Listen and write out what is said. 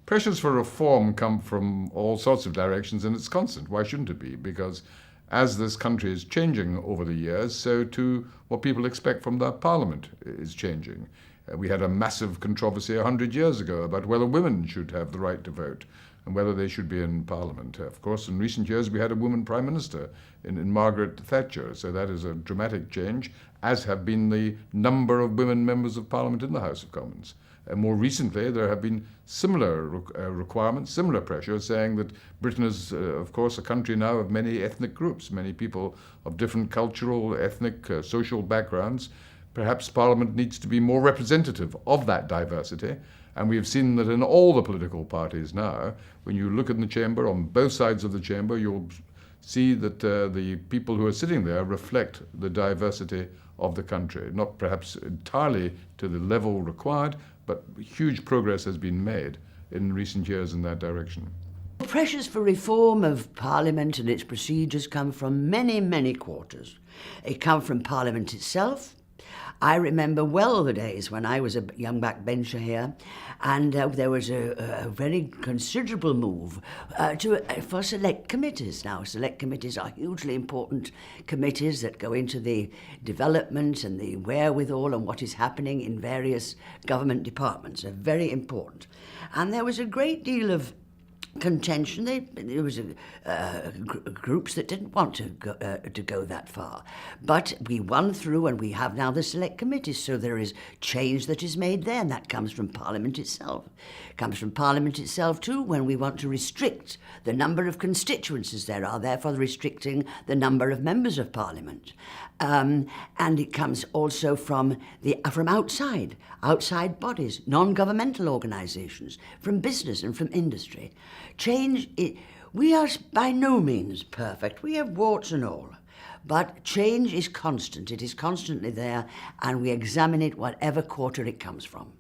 Pressures for reform come from all sorts of directions, and it's constant. Why shouldn't it be? Because as this country is changing over the years, so too what people expect from their parliament is changing. We had a massive controversy 100 years ago about whether women should have the right to vote and whether they should be in parliament. Of course, in recent years, we had a woman prime minister in Margaret Thatcher, so that is a dramatic change, as have been the number of women members of parliament in the House of Commons. And more recently, there have been similar requirements, similar pressure, saying that Britain is, of course, a country now of many ethnic groups, many people of different cultural, ethnic, social backgrounds. Perhaps Parliament needs to be more representative of that diversity. And we have seen that in all the political parties now, when you look in the chamber, on both sides of the chamber, you'll see that the people who are sitting there reflect the diversity of the country. Not perhaps entirely to the level required, but huge progress has been made in recent years in that direction. Pressures for reform of Parliament and its procedures come from many, many quarters. It comes from Parliament itself. I remember well the days when I was a young backbencher here, and there was a very considerable move for select committees. Now, select committees are hugely important committees that go into the development and the wherewithal and what is happening in various government departments. They're very important. And there was a great deal of contention. There was groups that didn't want to go that far, but we won through, and we have now the select committees. So there is change that is made there, and that comes from Parliament itself. It comes from Parliament itself too, when we want to restrict the number of constituencies there are, therefore restricting the number of members of Parliament. And it comes also from outside bodies, non-governmental organisations, from business and from industry. We are by no means perfect. We have warts and all. But change is constant. It is constantly there, and we examine it whatever quarter it comes from.